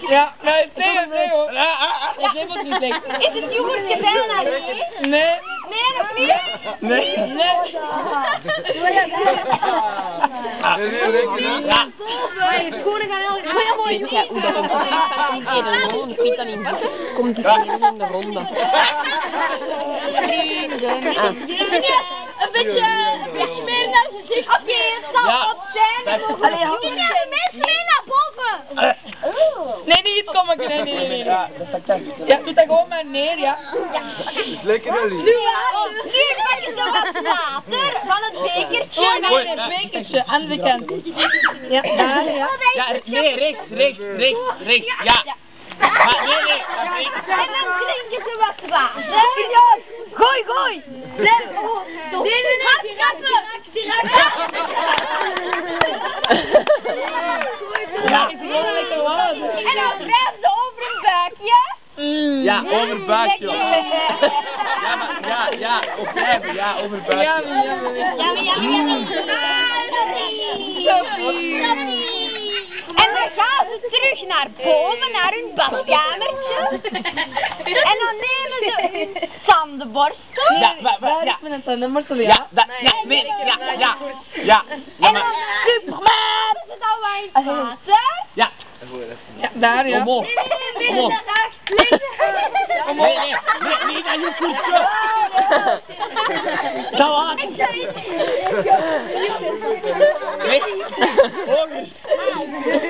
Ja, nee, nee hoor. Ik heb het niet zeggen. Is het yoghurtje bijna leeg? Nee. Nee, nog niet? Nee. Nee. Ja. Het koning gaan heel mooi. Weet jij hoe dat komt? Komt in de ronde, Piet dan in. Komt die in de ronde. Een beetje meer naar zijn gezicht. Oké, het zal wat zijn. Allee, jullie nemen mensen mee naar boven. Nee, niet het kommetje, nee. Ja, doe dat gewoon maar neer, ja. Is lekker wel lief. Nu pak je zo wat water van het bekertje. Gooi het bekertje aan de kant. Ja, daar, ja. Ja, nee, rechts, ja. Maar nee, En dan drink je zo wat water. Gooi. Ja, ik wil lekker water. En dan wrijf ze over een buikje. ja, over buikje. Ja, opblijven, ja, over buikje. Ja. En dan gaan ze terug naar boven, naar hun badkamertje. En dan nemen ze hun tandenborstel. Waar is mijn tandenborstel? Ja. En dan super, ze dan wel in het water. Ja. Ja, daar, ja. Omhoog. Nee, Niet aan je voetje. Zo aan.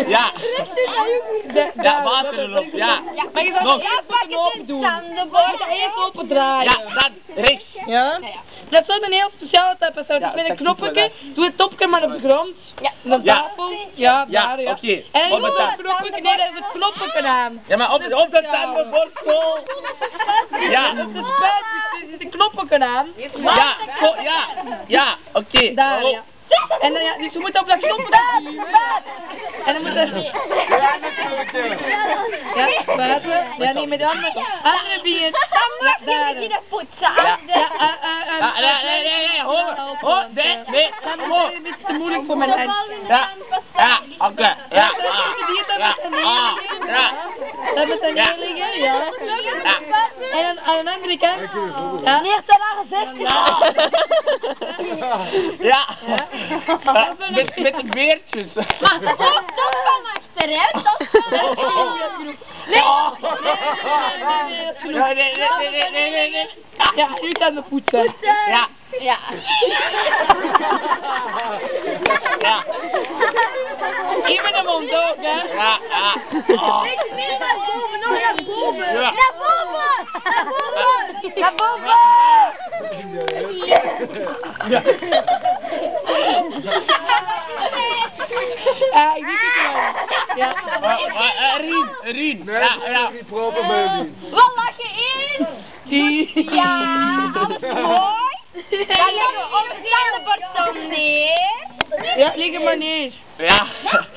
Ja. Ja, water erop, ja. Maar je zou Nog. eerst moeten open doen. Tandenborstel. Eerst open draaien. Ja, dan rechts. Ja? Dat is een heel speciale type soort. Ja, Met een dat knopje. Doe het topje maar op de grond. Ja. Op de tafel. Ja, Ja, daar, ja. oké. En Op doe het het knopje. Nee, dat is het knopje aan. Ja, maar op de tandenborstel. Ja. Dat is het spuit. Er zit een knopje aan. Ja, oké. Daar, ja. En dan, ja, dus we moeten op dat knopje duwen. En dan moeten we... Ja, buiten. Ja, niet met de andere. Andere bier. Dan mag je beginnen poetsen. Nee, hoor, nee. Dan is het een beetje te moeilijk voor mijn hand. Ja, oké, ja. Dat moet dan neer liggen, ja. En dan aan de andere kant. Ja. Neer te lagen 60. Ja. Met de beertjes. Maar dat van achteruit, dat is Nee. Ja, nu kan de poetsen. Ja. Hier met de mond ook, hè? Ja. meer naar boven, nog naar boven. Ja. Naar boven. Naar boven. Ja, ik doe het wel. Ja. Rien. Nee, dat is niet proper bij jullie. Wat lag je in? Ja, dat is mooi. Dan leggen we onze tandenborstel neer. Ja, lig er maar neer. Ja.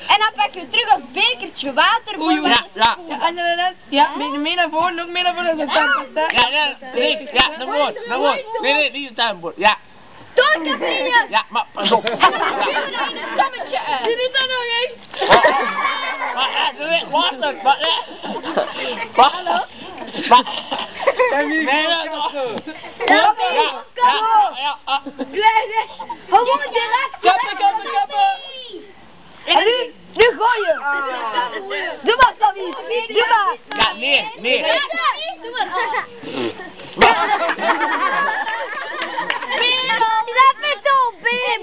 En dan pak je terug ons bekertje water. Ja. Ja, en dan ja, meer naar voren, nog meer naar voren. Ja, rechts. Ja, naar voren. Nee, niet het tuinbord. Ja. Door, Katrine. Ja, maar pas op. Je doet dat nog eens. Water. Nee, Kappen. En nu gooien. Doe maar, Sammy. Doe maar. Ja, nee. Doe Zet me toe,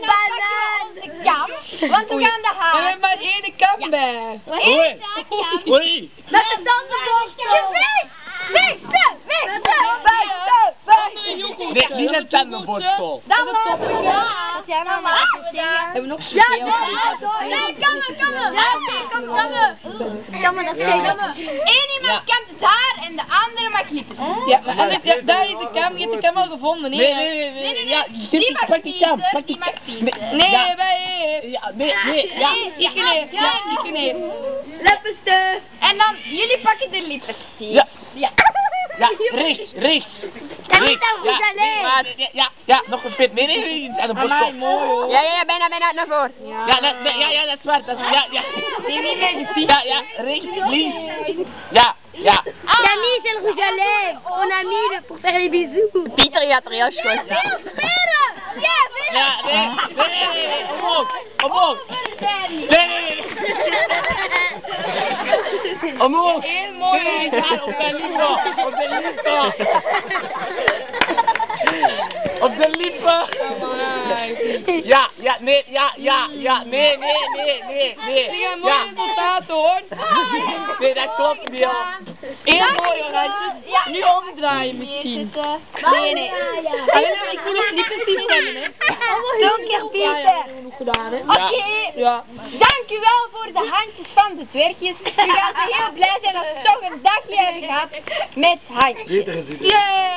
banaan. Kam, want we gaan de We haar. hebben maar één kam bij. Oei. Met de tandenborstel. Weg. Nee, niet het tandenborstel. Dan lopen we. Jij mama. Hebben we nog Nee, kammen, dat is Eén iemand kamt het haar en de andere mag knippen. Ja, maar anders, ja, daar is de kam. Je hebt de kam al gevonden, nee? Nee. Ja, Die mag pak die kam. kiezen, die mag kiezen. Nee, wij. Ja, nee. Ja. Ik neer. Ja, ik neer. Lippenstift. En dan, jullie pakken de lippenstift. Ja. Ja. Ja, rechts. Dat moet dan goed alleen. Ja, nog een pit. Nee, aan de borst. Mooi hoor. Ja, bijna naar voren. Ja, dat is waar. Ja. Die niet mee gezien. Ja, rechts, links. Ja. Camille, c'est le rouge à lèvres. On a mis pour faire les bisous. Pieter gaat er heel schoon. Ja, nee, omhoog. Nee. Omhoog. Heel mooi. Nee, daar, op de lippen. Op de lippen. Ja, nee. Zeg een mooi resultaat hoor. Nee, dat klopt niet hoor. Heel mooi oranje. Nu omdraaien misschien. Nee. Alleen ik moet nog niet precies stemmen hè. Donker Pieter. Nog gedaan hè. Oké. Ja. Dank u wel voor de handjes van de dwergjes. U gaat heel blij zijn als we toch een dagje hebben gehad met handjes. Peter is hier. Yay!